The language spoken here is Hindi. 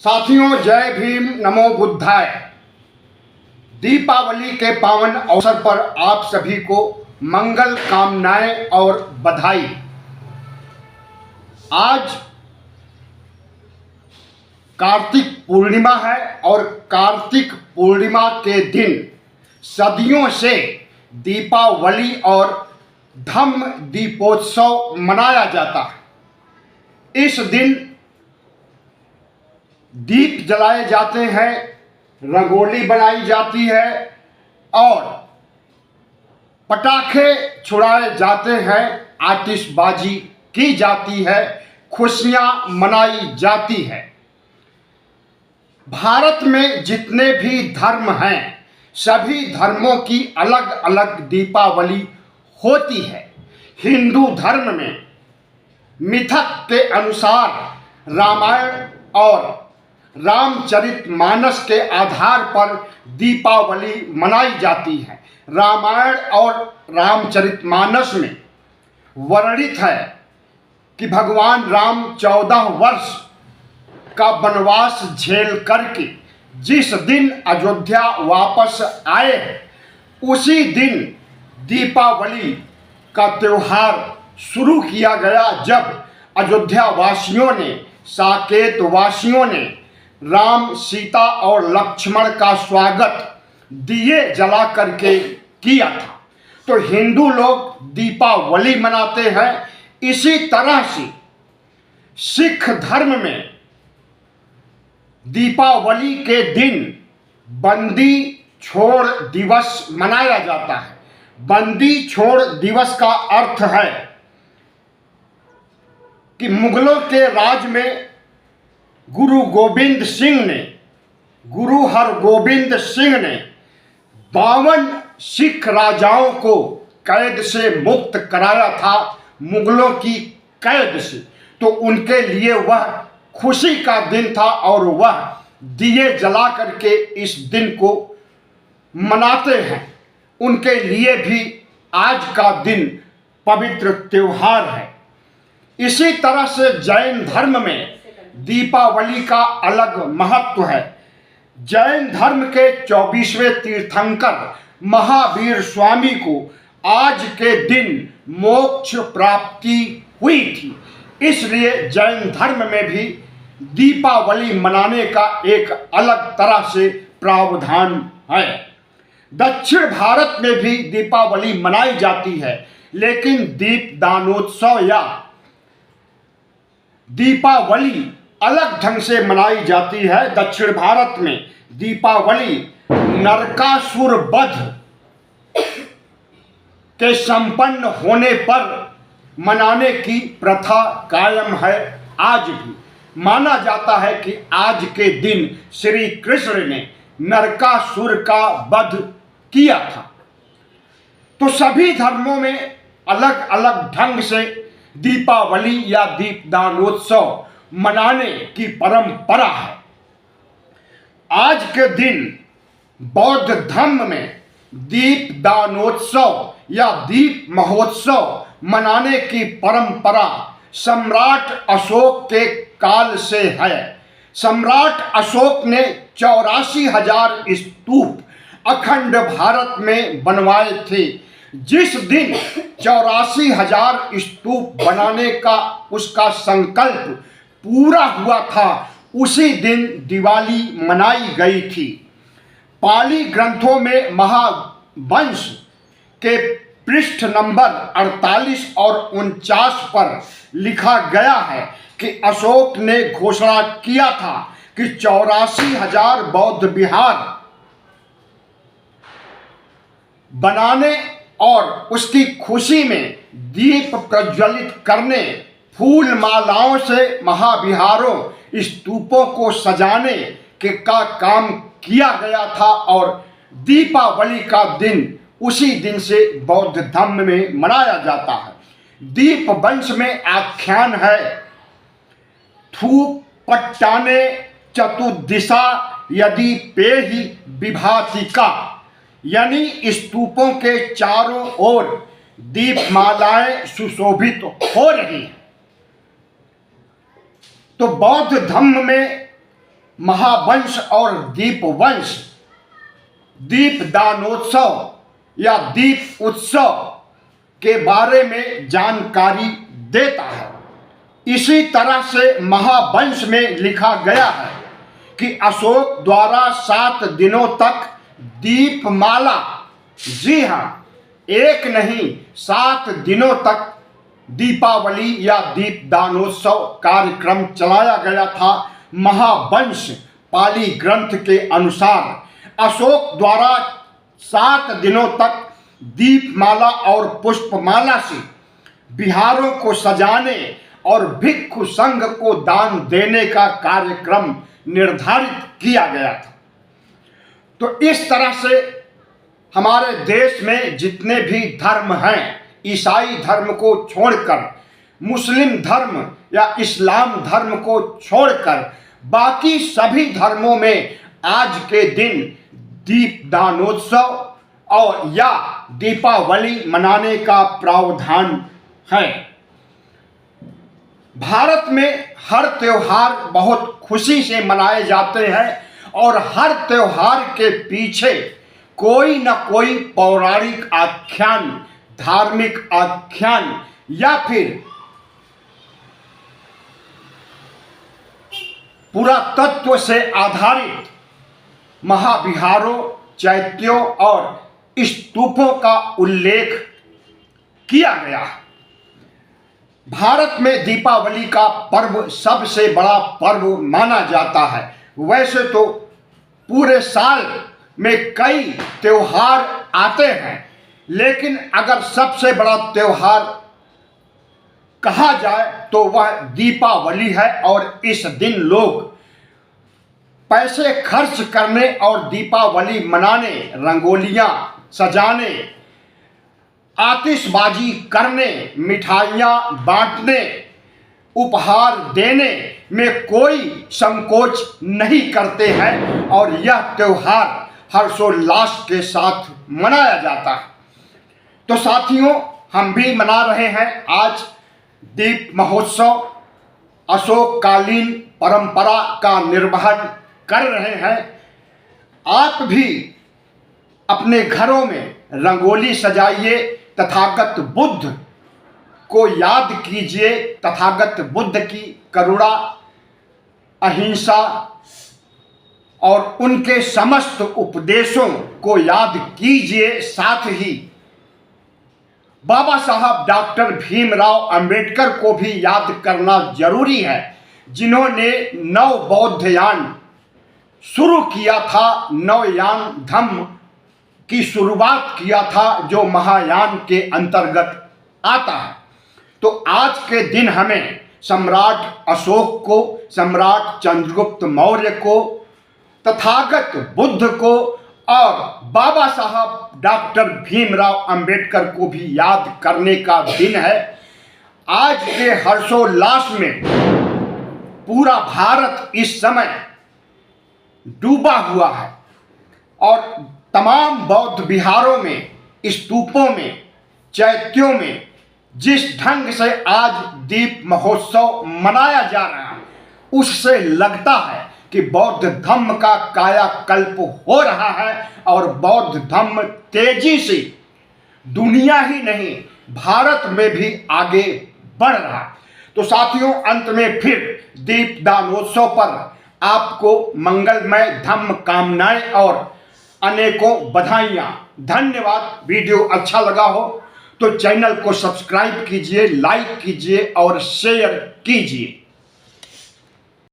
साथियों, जय भीम, नमो बुद्धाय। दीपावली के पावन अवसर पर आप सभी को मंगल कामनाएं और बधाई। आज कार्तिक पूर्णिमा है और कार्तिक पूर्णिमा के दिन सदियों से दीपावली और धम्म दीपोत्सव मनाया जाता है। इस दिन दीप जलाए जाते हैं, रंगोली बनाई जाती है और पटाखे छुड़ाए जाते हैं, आतिशबाजी की जाती है, खुशियां मनाई जाती है। भारत में जितने भी धर्म हैं, सभी धर्मों की अलग अलग दीपावली होती है। हिंदू धर्म में मिथक के अनुसार रामायण और रामचरितमानस के आधार पर दीपावली मनाई जाती है। रामायण और रामचरितमानस में वर्णित है कि भगवान राम 14 वर्ष का वनवास झेल करके जिस दिन अयोध्या वापस आए, उसी दिन दीपावली का त्यौहार शुरू किया गया, जब अयोध्या वासियों ने, साकेत वासियों ने राम, सीता और लक्ष्मण का स्वागत दिए जला करके किया था। तो हिंदू लोग दीपावली मनाते हैं। इसी तरह से सिख धर्म में दीपावली के दिन बंदी छोड़ दिवस मनाया जाता है। बंदी छोड़ दिवस का अर्थ है कि मुगलों के राज में गुरु हरगोबिंद सिंह ने 52 सिख राजाओं को कैद से मुक्त कराया था, मुगलों की कैद से। तो उनके लिए वह खुशी का दिन था और वह दिए जला करके इस दिन को मनाते हैं। उनके लिए भी आज का दिन पवित्र त्योहार है। इसी तरह से जैन धर्म में दीपावली का अलग महत्व है। जैन धर्म के 24वें तीर्थंकर महावीर स्वामी को आज के दिन मोक्ष प्राप्ति हुई थी। इसलिए जैन धर्म में भी दीपावली मनाने का एक अलग तरह से प्रावधान है। दक्षिण भारत में भी दीपावली मनाई जाती है, लेकिन दीपदानोत्सव या दीपावली अलग ढंग से मनाई जाती है। दक्षिण भारत में दीपावली नरकासुर वध के संपन्न होने पर मनाने की प्रथा कायम है। आज भी माना जाता है कि आज के दिन श्री कृष्ण ने नरकासुर का वध किया था। तो सभी धर्मों में अलग अलग ढंग से दीपावली या दीपदानोत्सव मनाने की परंपरा है। आज के दिन बौद्ध धर्म में दीपदानोत्सव या दीप महोत्सव मनाने की परंपरा सम्राट अशोक के काल से है। सम्राट अशोक ने 84,000 स्तूप अखंड भारत में बनवाए थे। जिस दिन 84,000 स्तूप बनाने का उसका संकल्प पूरा हुआ था, उसी दिन दिवाली मनाई गई थी। पाली ग्रंथों में महावंश के पृष्ठ नंबर 48 और 49 पर लिखा गया है कि अशोक ने घोषणा किया था कि 84,000 बौद्ध विहार बनाने और उसकी खुशी में दीप प्रज्वलित करने, फूल मालाओं से महाविहारों, स्तूपों को सजाने का काम किया गया था और दीपावली का दिन उसी दिन से बौद्ध धर्म में मनाया जाता है। दीप वंश में आख्यान है, थूप पट्टाने चतुर्दिशा यदि पेहि विभातिका, यानी स्तूपों के चारों ओर दीपमालाएं सुशोभित हो रही हैं। तो बौद्ध धर्म में महावंश और दीपवंश दीपदानोत्सव या दीप उत्सव के बारे में जानकारी देता है। इसी तरह से महावंश में लिखा गया है कि अशोक द्वारा 7 दिनों तक दीपमाला, जी हाँ, एक नहीं 7 दिनों तक दीपावली या दीपदानोत्सव कार्यक्रम चलाया गया था। महावंश पाली ग्रंथ के अनुसार अशोक द्वारा 7 दिनों तक दीपमाला और पुष्पमाला से बिहारों को सजाने और भिक्षु संघ को दान देने का कार्यक्रम निर्धारित किया गया था। तो इस तरह से हमारे देश में जितने भी धर्म हैं, ईसाई धर्म को छोड़कर, मुस्लिम धर्म या इस्लाम धर्म को छोड़कर बाकी सभी धर्मों में आज के दिन दीपदानोत्सव और या दीपावली मनाने का प्रावधान है। भारत में हर त्योहार बहुत खुशी से मनाए जाते हैं और हर त्योहार के पीछे कोई न कोई पौराणिक आख्यान, धार्मिक आख्यान या फिर पुरातत्व से आधारित महाविहारों, चैत्यों और स्तूपों का उल्लेख किया गया है। भारत में दीपावली का पर्व सबसे बड़ा पर्व माना जाता है। वैसे तो पूरे साल में कई त्योहार आते हैं, लेकिन अगर सबसे बड़ा त्योहार कहा जाए तो वह दीपावली है। और इस दिन लोग पैसे खर्च करने और दीपावली मनाने, रंगोलियां सजाने, आतिशबाजी करने, मिठाइयाँ बांटने, उपहार देने में कोई संकोच नहीं करते हैं और यह त्योहार हर्षोल्लास के साथ मनाया जाता है। तो साथियों, हम भी मना रहे हैं आज दीप महोत्सव, अशोककालीन परंपरा का निर्वहन कर रहे हैं। आप भी अपने घरों में रंगोली सजाइए, तथागत बुद्ध को याद कीजिए, तथागत बुद्ध की करुणा, अहिंसा और उनके समस्त उपदेशों को याद कीजिए। साथ ही बाबा साहब डॉक्टर भीमराव अंबेडकर को भी याद करना जरूरी है, जिन्होंने नव बौद्धयान शुरू किया था, नवयान धम्म की शुरुआत किया था, जो महायान के अंतर्गत आता है। तो आज के दिन हमें सम्राट अशोक को, सम्राट चंद्रगुप्त मौर्य को, तथागत बुद्ध को और बाबा साहब डॉक्टर भीमराव अंबेडकर को भी याद करने का दिन है। आज के हर्षोल्लास में पूरा भारत इस समय डूबा हुआ है और तमाम बौद्ध विहारों में, स्तूपों में, चैत्यों में जिस ढंग से आज दीप महोत्सव मनाया जा रहा है, उससे लगता है कि बौद्ध धर्म का कायाकल्प हो रहा है और बौद्ध धर्म तेजी से दुनिया ही नहीं, भारत में भी आगे बढ़ रहा है। तो साथियों, अंत में फिर दीपदानोत्सव पर आपको मंगलमय धम्म कामनाएं और अनेकों बधाइयाँ। धन्यवाद। वीडियो अच्छा लगा हो तो चैनल को सब्सक्राइब कीजिए, लाइक कीजिए और शेयर कीजिए।